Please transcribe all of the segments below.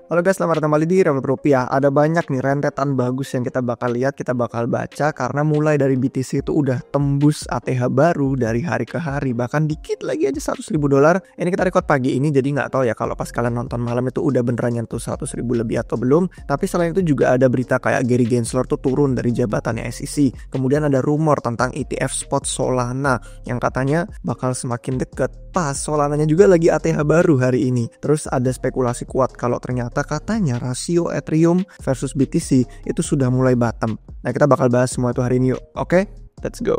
Halo guys, selamat datang kembali di Revolut Rupiah. Ada banyak nih rentetan bagus yang kita bakal lihat, kita bakal baca karena mulai dari BTC itu udah tembus ATH baru dari hari ke hari, bahkan dikit lagi aja $100.000. Ini kita record pagi ini, jadi nggak tahu ya kalau pas kalian nonton malam itu udah beneran nyentuh 100.000 lebih atau belum. Tapi selain itu juga ada berita kayak Gary Gensler tuh turun dari jabatannya SEC. Kemudian ada rumor tentang ETF spot Solana yang katanya bakal semakin deket. Pas Solananya juga lagi ATH baru hari ini. Terus ada spekulasi kuat kalau ternyata katanya rasio Ethereum versus BTC itu sudah mulai bottom. Nah, kita bakal bahas semua itu hari ini yuk. Oke, let's go.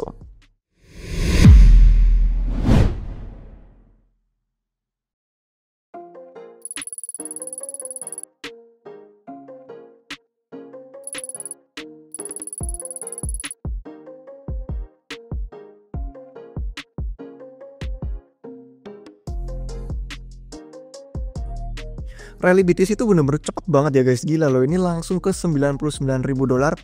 Rally BTC itu bener-bener cepet banget ya guys, gila loh, ini langsung ke $99.000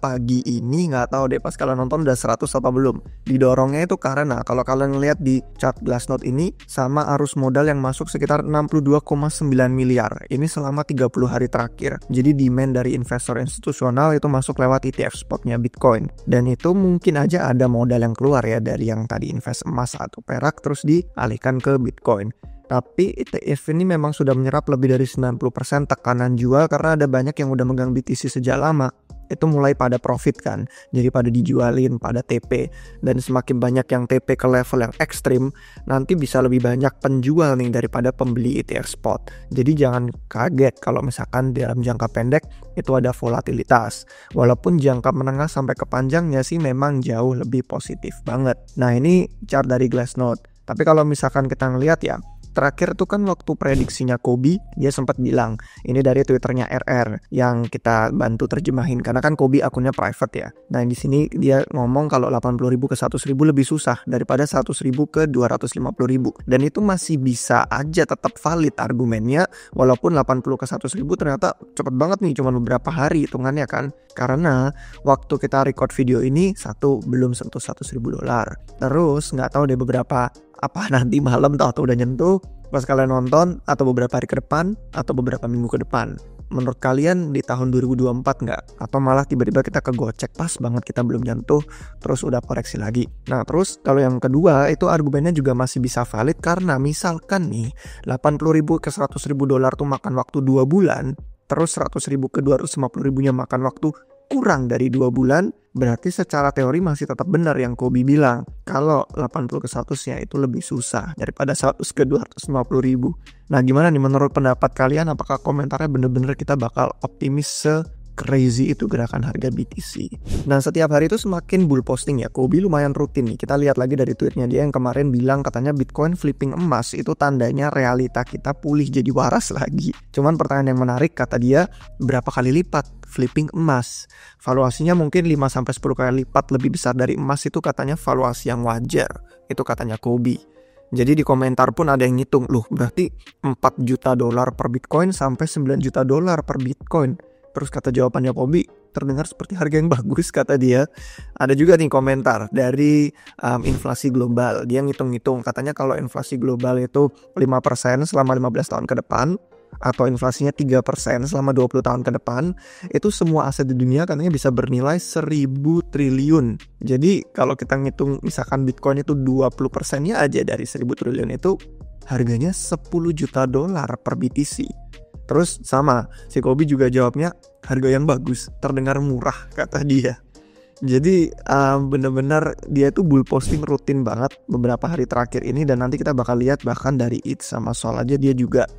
pagi ini. Nggak tahu deh pas kalian nonton udah 100 apa belum. Didorongnya itu karena kalau kalian lihat di chart Glassnode ini sama arus modal yang masuk sekitar 62,9 miliar ini selama 30 hari terakhir. Jadi demand dari investor institusional itu masuk lewat ETF spotnya Bitcoin, dan itu mungkin aja ada modal yang keluar ya dari yang tadi invest emas atau perak terus dialihkan ke Bitcoin. Tapi ETF ini memang sudah menyerap lebih dari 90% tekanan jual karena ada banyak yang udah megang BTC sejak lama. Itu mulai pada profit kan, jadi pada dijualin, pada TP. Dan semakin banyak yang TP ke level yang ekstrim, nanti bisa lebih banyak penjual nih daripada pembeli ETF spot. Jadi jangan kaget kalau misalkan dalam jangka pendek itu ada volatilitas. Walaupun jangka menengah sampai ke panjangnya sih memang jauh lebih positif banget. Nah, ini chart dari Glassnode. Tapi kalau misalkan kita ngelihat ya, terakhir tuh kan waktu prediksinya Kobe, dia sempat bilang, ini dari Twitternya RR yang kita bantu terjemahin karena kan Kobe akunnya private ya. Nah, di sini dia ngomong kalau 80.000 ke 100.000 lebih susah daripada 100.000 ke 250.000. Dan itu masih bisa aja tetap valid argumennya, walaupun 80 ke 100.000 ternyata cepet banget nih, cuma beberapa hari hitungannya kan. Karena waktu kita record video ini belum sentuh $100.000. Terus nggak tahu deh beberapa apa nanti malam atau udah nyentuh pas kalian nonton, atau beberapa hari ke depan, atau beberapa minggu ke depan. Menurut kalian di tahun 2024 nggak? Atau malah tiba-tiba kita kegocek pas banget kita belum nyentuh terus udah koreksi lagi. Nah, terus kalau yang kedua itu argumennya juga masih bisa valid karena misalkan nih 80.000 ke $100.000 tuh makan waktu 2 bulan, terus 100.000 ke 250.000 nya makan waktu kurang dari 2 bulan, berarti secara teori masih tetap benar yang Kobe bilang kalau 80 ke 100-nya itu lebih susah daripada 100 ke 250.000. Nah, gimana nih menurut pendapat kalian? Apakah komentarnya bener-bener kita bakal optimis crazy itu gerakan harga BTC? Nah, setiap hari itu semakin bull posting ya. Kobe lumayan rutin nih. Kita lihat lagi dari tweetnya dia yang kemarin bilang katanya Bitcoin flipping emas itu tandanya realita kita pulih jadi waras lagi. Cuman pertanyaan yang menarik, kata dia, berapa kali lipat flipping emas? Valuasinya mungkin 5-10 kali lipat lebih besar dari emas, itu katanya valuasi yang wajar. Itu katanya Kobe. Jadi di komentar pun ada yang ngitung, loh berarti $4 juta per Bitcoin sampai $9 juta per Bitcoin. Terus kata jawabannya Kobe, terdengar seperti harga yang bagus kata dia. Ada juga nih komentar dari inflasi global. Dia ngitung-ngitung, katanya kalau inflasi global itu 5% selama 15 tahun ke depan, atau inflasinya 3% selama 20 tahun ke depan, itu semua aset di dunia katanya bisa bernilai 1.000 triliun. Jadi kalau kita ngitung misalkan Bitcoin itu 20%-nya aja dari 1.000 triliun itu harganya $10 juta per BTC. Terus sama, si Kobe juga jawabnya harga yang bagus, terdengar murah kata dia. Jadi bener-bener dia tuh bull posting rutin banget beberapa hari terakhir ini, dan nanti kita bakal lihat bahkan dari ETH sama Sol aja dia juga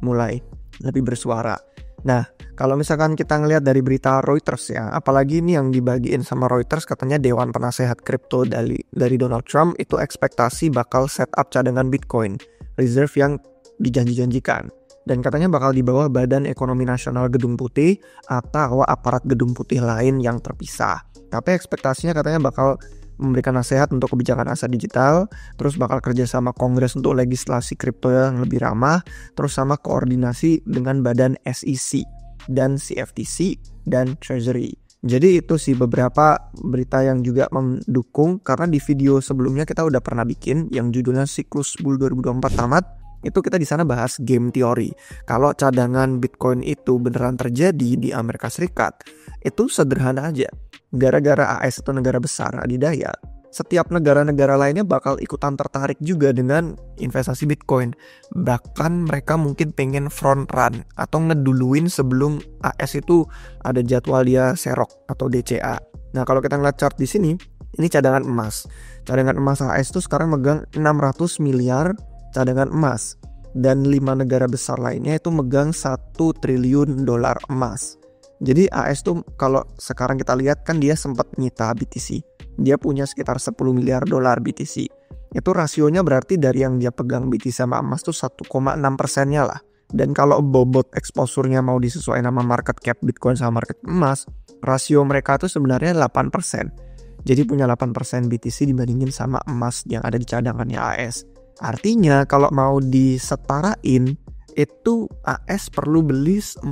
mulai lebih bersuara. Nah, kalau misalkan kita ngelihat dari berita Reuters ya, apalagi ini yang dibagiin sama Reuters, katanya Dewan Penasehat Kripto dari Donald Trump itu ekspektasi bakal setup cadangan Bitcoin reserve yang dijanji-janjikan. Dan katanya bakal di bawah Badan Ekonomi Nasional Gedung Putih atau aparat Gedung Putih lain yang terpisah. Tapi ekspektasinya katanya bakal memberikan nasihat untuk kebijakan aset digital, terus bakal kerja sama Kongres untuk legislasi kripto yang lebih ramah, terus sama koordinasi dengan badan SEC dan CFTC dan Treasury. Jadi itu sih beberapa berita yang juga mendukung, karena di video sebelumnya kita udah pernah bikin yang judulnya Siklus Bull 2024 Tamat. Itu kita di sana bahas game teori. Kalau cadangan Bitcoin itu beneran terjadi di Amerika Serikat, itu sederhana aja. Gara-gara AS itu negara besar adidaya, setiap negara-negara lainnya bakal ikutan tertarik juga dengan investasi Bitcoin. Bahkan mereka mungkin pengen front run atau ngeduluin sebelum AS itu ada jadwal dia serok atau DCA. Nah, kalau kita ngeliat chart di sini, ini cadangan emas. Cadangan emas AS itu sekarang megang 600 miliar cadangan emas. Dan 5 negara besar lainnya itu megang 1 triliun dolar emas. Jadi AS tuh kalau sekarang kita lihat kan dia sempat nyita BTC. Dia punya sekitar 10 miliar dolar BTC. Itu rasionya berarti dari yang dia pegang BTC sama emas tuh 1,6%-nya lah. Dan kalau bobot exposure-nya mau disesuaikan sama market cap Bitcoin sama market emas, rasio mereka tuh sebenarnya 8%. Jadi punya 8% BTC dibandingin sama emas yang ada di cadangannya AS. Artinya kalau mau disetarain, itu AS perlu beli 40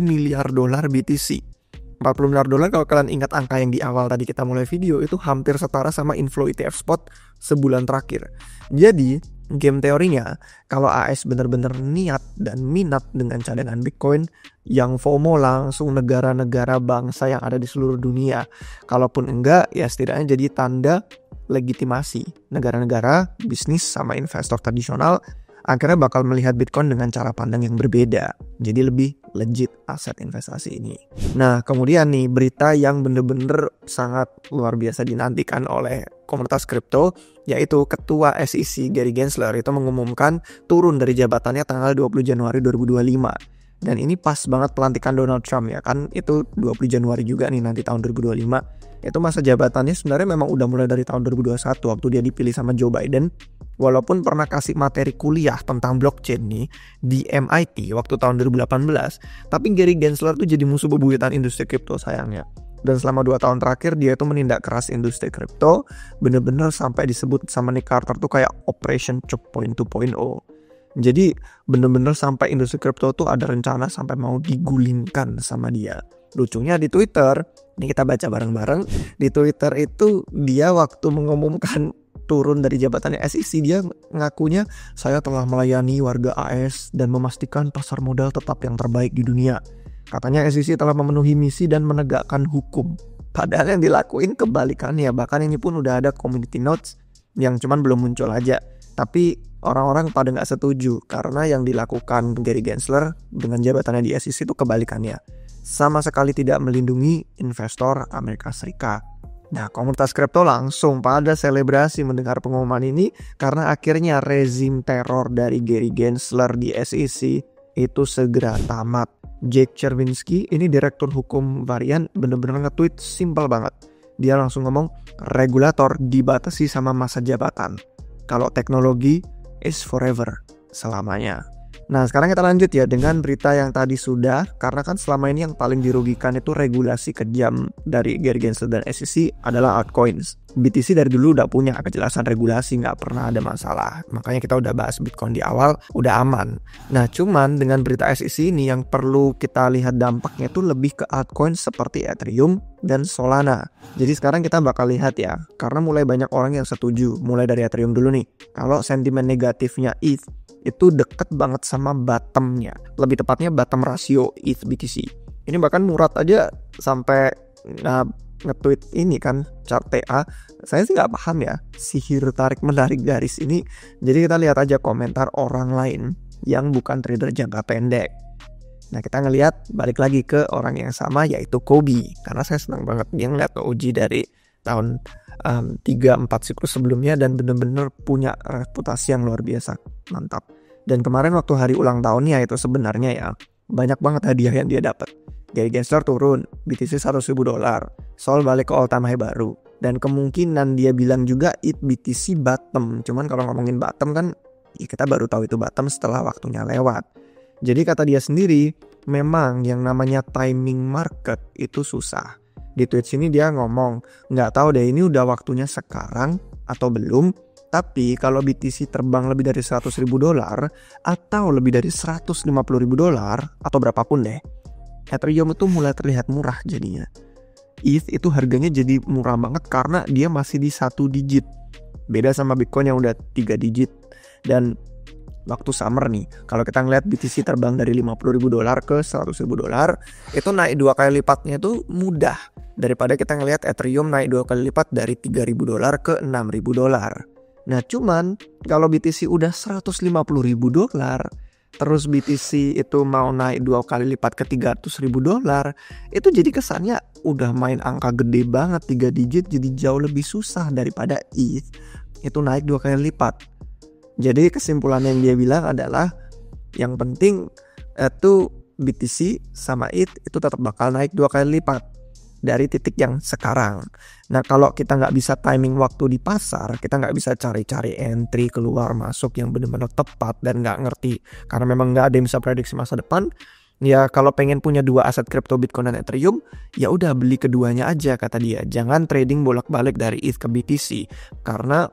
miliar dolar BTC. 40 miliar dolar kalau kalian ingat angka yang di awal tadi kita mulai video, itu hampir setara sama inflow ETF spot sebulan terakhir. Jadi game teorinya, kalau AS bener-bener niat dan minat dengan cadangan Bitcoin, yang FOMO langsung negara-negara bangsa yang ada di seluruh dunia. Kalaupun enggak, ya setidaknya jadi tanda legitimasi negara-negara, bisnis sama investor tradisional akhirnya bakal melihat Bitcoin dengan cara pandang yang berbeda. Jadi lebih legit aset investasi ini. Nah, kemudian nih berita yang bener-bener sangat luar biasa dinantikan oleh komunitas kripto, yaitu Ketua SEC Gary Gensler itu mengumumkan turun dari jabatannya tanggal 20 Januari 2025. Dan ini pas banget pelantikan Donald Trump ya kan, itu 20 Januari juga nih nanti tahun 2025. Itu masa jabatannya sebenarnya memang udah mulai dari tahun 2021 waktu dia dipilih sama Joe Biden. Walaupun pernah kasih materi kuliah tentang blockchain nih di MIT waktu tahun 2018, tapi Gary Gensler tuh jadi musuh bebuyutan industri kripto sayangnya. Dan selama 2 tahun terakhir dia tuh menindak keras industri kripto, bener-bener sampai disebut sama Nick Carter tuh kayak Operation Choke Point 2.0. Jadi bener-bener sampai industri kripto tuh ada rencana sampai mau digulingkan sama dia. Lucunya di Twitter, ini kita baca bareng-bareng, di Twitter itu dia waktu mengumumkan turun dari jabatannya SEC, dia ngakunya saya telah melayani warga AS dan memastikan pasar modal tetap yang terbaik di dunia. Katanya SEC telah memenuhi misi dan menegakkan hukum. Padahal yang dilakuin kebalikannya, bahkan ini pun udah ada community notes yang cuman belum muncul aja. Tapi orang-orang pada nggak setuju karena yang dilakukan Gary Gensler dengan jabatannya di SEC itu kebalikannya. Sama sekali tidak melindungi investor Amerika Serikat. Nah, komunitas kripto langsung pada selebrasi mendengar pengumuman ini karena akhirnya rezim teror dari Gary Gensler di SEC itu segera tamat. Jake Chervinsky, ini direktur hukum Varian, bener-bener nge-tweet simpel banget. Dia langsung ngomong, regulator dibatasi sama masa jabatan. Kalau teknologi is forever, selamanya. Nah, sekarang kita lanjut ya dengan berita yang tadi sudah, karena kan selama ini yang paling dirugikan itu regulasi kejam dari Gary Gensler dan SEC adalah altcoins. BTC dari dulu udah punya kejelasan regulasi, nggak pernah ada masalah. Makanya kita udah bahas Bitcoin di awal, udah aman. Nah, cuman dengan berita SEC ini yang perlu kita lihat dampaknya itu lebih ke altcoin seperti Ethereum dan Solana. Jadi sekarang kita bakal lihat ya, karena mulai banyak orang yang setuju, mulai dari Ethereum dulu nih. Kalau sentimen negatifnya ETH itu deket banget sama bottomnya, lebih tepatnya bottom rasio ETH BTC. Ini bahkan Murad aja sampai nge-tweet ini kan chart TA. Saya sih nggak paham ya sihir tarik menarik garis ini. Jadi kita lihat aja komentar orang lain yang bukan trader jangka pendek. Nah, kita ngelihat balik lagi ke orang yang sama, yaitu Kobe, karena saya senang banget dia ngeliat uji dari tahun 3-4 siklus sebelumnya dan bener-bener punya reputasi yang luar biasa mantap. Dan kemarin waktu hari ulang tahunnya itu sebenarnya ya banyak banget hadiah yang dia dapat. Gary Gensler turun, BTC $100,000, Sol balik ke all time high baru, dan kemungkinan dia bilang juga BTC bottom. Cuman kalau ngomongin bottom kan ya kita baru tahu itu bottom setelah waktunya lewat. Jadi kata dia sendiri, memang yang namanya timing market itu susah. Di tweet sini dia ngomong, nggak tahu deh ini udah waktunya sekarang atau belum, tapi kalau BTC terbang lebih dari $100,000 atau lebih dari $150,000 atau berapapun deh, Ethereum itu mulai terlihat murah jadinya. ETH itu harganya jadi murah banget karena dia masih di 1 digit. Beda sama Bitcoin yang udah 3 digit. Dan waktu summer nih. Kalau kita ngeliat BTC terbang dari $50.000 ke $100.000, itu naik 2 kali lipatnya itu mudah daripada kita ngeliat Ethereum naik 2 kali lipat dari $3.000 ke $6.000. Nah cuman kalau BTC udah $150.000, terus BTC itu mau naik 2 kali lipat ke $300.000, itu jadi kesannya udah main angka gede banget, 3 digit, jadi jauh lebih susah daripada ETH itu naik 2 kali lipat. Jadi kesimpulan yang dia bilang adalah yang penting itu BTC sama ETH itu tetap bakal naik 2 kali lipat dari titik yang sekarang. Nah kalau kita nggak bisa timing waktu di pasar, kita nggak bisa cari-cari entry keluar masuk yang benar-benar tepat dan nggak ngerti, karena memang nggak ada yang bisa prediksi masa depan. Ya kalau pengen punya 2 aset kripto Bitcoin dan Ethereum, ya udah beli keduanya aja kata dia. Jangan trading bolak-balik dari ETH ke BTC, karena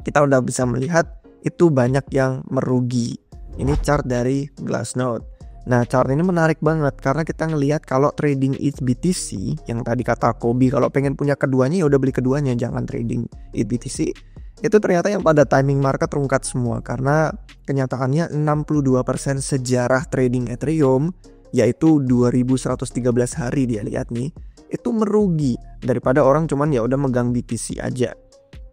kita udah bisa melihat itu banyak yang merugi. Ini chart dari Glassnode. Nah chart ini menarik banget karena kita ngelihat kalau trading ETH BTC yang tadi kata Kobe, kalau pengen punya keduanya ya udah beli keduanya, jangan trading ETH BTC. Itu ternyata yang pada timing market terungkap semua, karena kenyataannya 62% sejarah trading Ethereum, yaitu 2113 hari dia lihat nih, itu merugi daripada orang cuman ya udah megang BTC aja.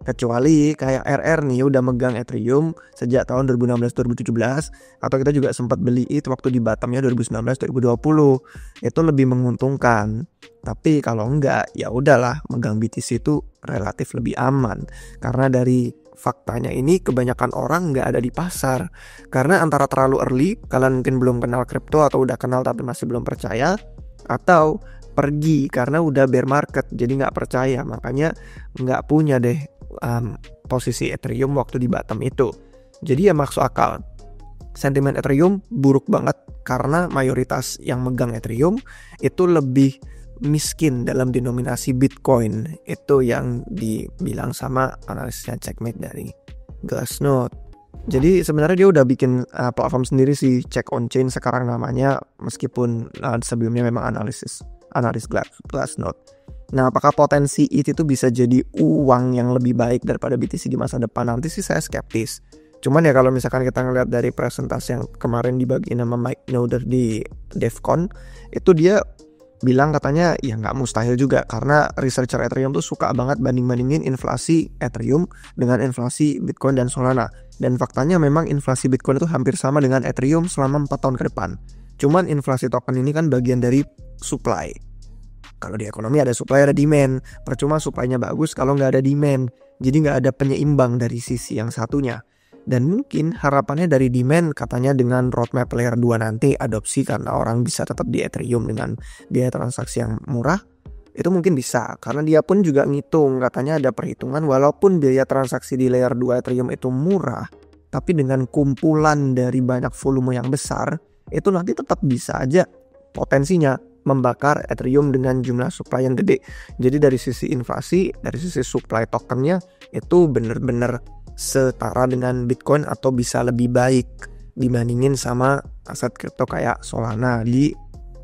Kecuali kayak RR nih udah megang Ethereum sejak tahun 2016-2017, atau kita juga sempat beli ETH waktu di bottomnya 2019-2020, itu lebih menguntungkan. Tapi kalau enggak ya udahlah, megang BTC itu relatif lebih aman, karena dari faktanya ini kebanyakan orang nggak ada di pasar, karena antara terlalu early, kalian mungkin belum kenal kripto atau udah kenal tapi masih belum percaya, atau pergi karena udah bear market jadi nggak percaya, makanya nggak punya deh posisi Ethereum waktu di bottom itu. Jadi ya masuk akal. Sentimen Ethereum buruk banget karena mayoritas yang megang Ethereum itu lebih miskin dalam denominasi Bitcoin. Itu yang dibilang sama analisisnya Checkmate dari Glassnode. Jadi sebenarnya dia udah bikin platform sendiri sih, Check on Chain sekarang namanya, meskipun sebelumnya memang analis Glassnode. Nah apakah potensi ETH itu bisa jadi uang yang lebih baik daripada BTC di masa depan? Nanti sih saya skeptis. Cuman ya kalau misalkan kita ngeliat dari presentasi yang kemarin dibagiin sama Mike Noder di DevCon, itu dia bilang katanya ya nggak mustahil juga, karena researcher Ethereum tuh suka banget banding-bandingin inflasi Ethereum dengan inflasi Bitcoin dan Solana. Dan faktanya memang inflasi Bitcoin itu hampir sama dengan Ethereum selama 4 tahun ke depan. Cuman inflasi token ini kan bagian dari supply. Kalau di ekonomi ada supply ada demand, percuma supply-nya bagus kalau nggak ada demand. Jadi nggak ada penyeimbang dari sisi yang satunya. Dan mungkin harapannya dari demand katanya dengan roadmap layer 2 nanti adopsi karena orang bisa tetap di Ethereum dengan biaya transaksi yang murah, itu mungkin bisa. Karena dia pun juga ngitung, katanya ada perhitungan walaupun biaya transaksi di layer 2 Ethereum itu murah, tapi dengan kumpulan dari banyak volume yang besar, itu nanti tetap bisa aja potensinya membakar Ethereum dengan jumlah supply yang gede. Jadi dari sisi inflasi, dari sisi supply tokennya itu bener-bener setara dengan Bitcoin atau bisa lebih baik dibandingin sama aset kripto kayak Solana di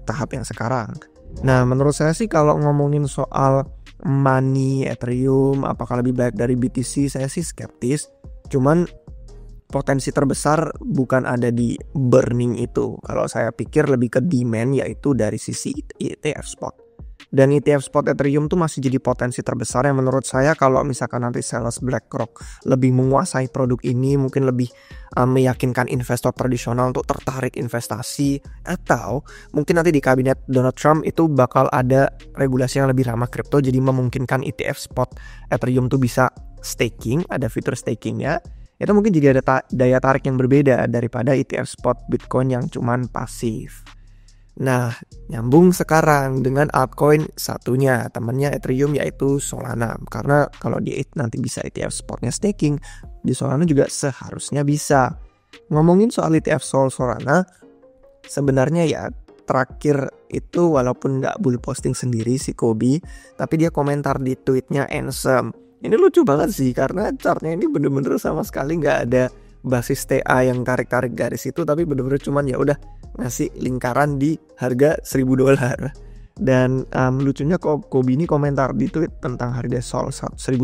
tahap yang sekarang. Nah menurut saya sih kalau ngomongin soal money Ethereum apakah lebih baik dari BTC, saya sih skeptis. Cuman potensi terbesar bukan ada di burning itu. Kalau saya pikir lebih ke demand, yaitu dari sisi ETF spot. Dan ETF spot Ethereum tuh masih jadi potensi terbesar yang menurut saya kalau misalkan nanti sales BlackRock lebih menguasai produk ini, mungkin lebih meyakinkan investor tradisional untuk tertarik investasi, atau mungkin nanti di kabinet Donald Trump itu bakal ada regulasi yang lebih ramah kripto, jadi memungkinkan ETF spot Ethereum tuh bisa staking, ada fitur stakingnya. Itu mungkin jadi ada daya tarik yang berbeda daripada ETF spot Bitcoin yang cuman pasif. Nah, nyambung sekarang dengan altcoin satunya, temannya Ethereum, yaitu Solana. Karena kalau di ETH nanti bisa ETF spotnya staking, di Solana juga seharusnya bisa. Ngomongin soal ETF Solana, sebenarnya ya terakhir itu walaupun nggak bull posting sendiri si Kobe, tapi dia komentar di tweetnya Ansem. Ini lucu banget sih karena chartnya ini bener-bener sama sekali nggak ada basis TA yang tarik-tarik garis itu, tapi bener-bener cuman ya udah ngasih lingkaran di harga $1.000. Dan lucunya Kobe ini komentar di tweet tentang harga Sol $1.000.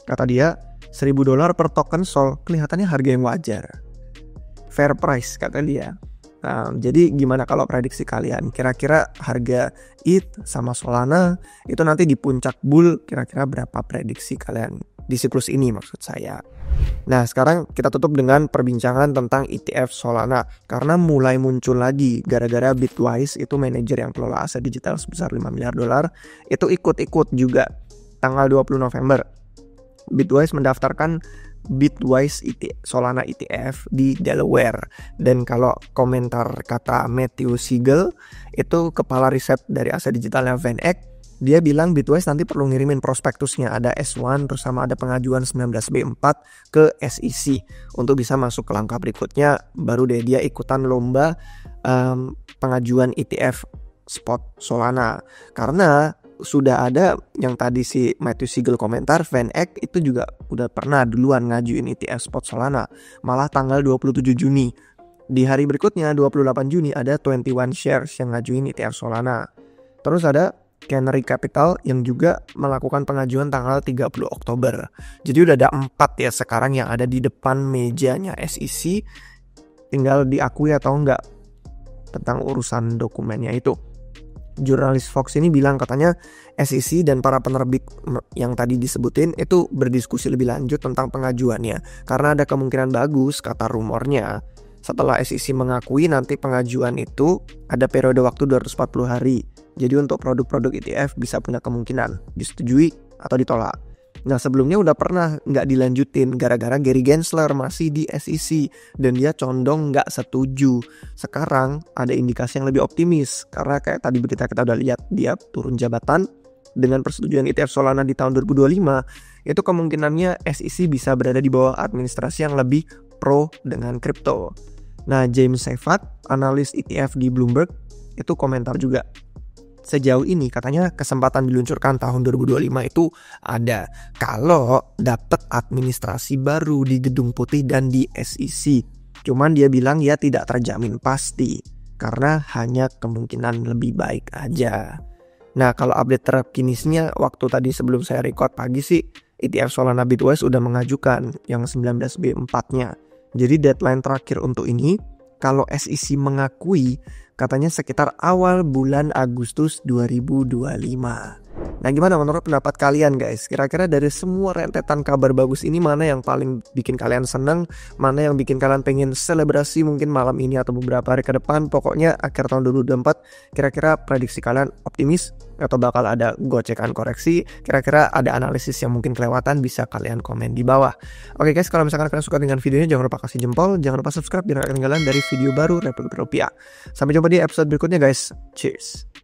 Kata dia $1.000 per token Sol kelihatannya harga yang wajar. fair price kata dia. Nah, jadi gimana kalau prediksi kalian? Kira-kira harga ETH sama Solana itu nanti di puncak bull, kira-kira berapa prediksi kalian di siklus ini maksud saya. Nah, sekarang kita tutup dengan perbincangan tentang ETF Solana karena mulai muncul lagi gara-gara Bitwise itu manajer yang kelola aset digital sebesar 5 miliar dolar itu ikut-ikut juga tanggal 20 November. Bitwise mendaftarkan Bitwise Solana ETF di Delaware. Dan kalau komentar kata Matthew Siegel, itu kepala riset dari aset digitalnya VanEck, dia bilang Bitwise nanti perlu ngirimin prospektusnya, ada S1 terus sama ada pengajuan 19B4 ke SEC untuk bisa masuk ke langkah berikutnya, baru deh dia ikutan lomba pengajuan ETF spot Solana. Karena sudah ada yang tadi si Matthew Siegel komentar, VanEck itu juga udah pernah duluan ngajuin ETF spot Solana, malah tanggal 27 Juni. Di hari berikutnya 28 Juni ada 21 Shares yang ngajuin ETF Solana. Terus ada Canary Capital yang juga melakukan pengajuan tanggal 30 Oktober. Jadi udah ada 4 ya sekarang yang ada di depan mejanya SEC, tinggal diakui atau enggak tentang urusan dokumennya itu. Jurnalis Fox ini bilang katanya SEC dan para penerbit yang tadi disebutin itu berdiskusi lebih lanjut tentang pengajuannya karena ada kemungkinan bagus, kata rumornya, setelah SEC mengakui nanti pengajuan itu ada periode waktu 240 hari. Jadi untuk produk-produk ETF bisa punya kemungkinan disetujui atau ditolak. Nah sebelumnya udah pernah nggak dilanjutin gara-gara Gary Gensler masih di SEC dan dia condong nggak setuju. Sekarang ada indikasi yang lebih optimis karena kayak tadi berita kita udah lihat dia turun jabatan dengan persetujuan ETF Solana di tahun 2025, itu kemungkinannya SEC bisa berada di bawah administrasi yang lebih pro dengan kripto. Nah James Seyffart, analis ETF di Bloomberg, itu komentar juga. Sejauh ini katanya kesempatan diluncurkan tahun 2025 itu ada kalau dapat administrasi baru di Gedung Putih dan di SEC. Cuman dia bilang ya tidak terjamin pasti karena hanya kemungkinan lebih baik aja. Nah kalau update terkinisnya waktu tadi sebelum saya record pagi sih, ETF Solana Bitwise udah mengajukan yang 19B4-nya. Jadi deadline terakhir untuk ini kalau SEC mengakui katanya sekitar awal bulan Agustus 2025. Nah gimana menurut pendapat kalian guys? Kira-kira dari semua rentetan kabar bagus ini mana yang paling bikin kalian seneng? Mana yang bikin kalian pengen selebrasi mungkin malam ini atau beberapa hari ke depan? Pokoknya akhir tahun 2024 kira-kira prediksi kalian optimis? Atau bakal ada gocekan koreksi? Kira-kira ada analisis yang mungkin kelewatan? Bisa kalian komen di bawah. Oke guys, kalau misalkan kalian suka dengan videonya jangan lupa kasih jempol. Jangan lupa subscribe biar gak ketinggalan dari video baru Republik Rupiah. Sampai jumpa di episode berikutnya guys. Cheers.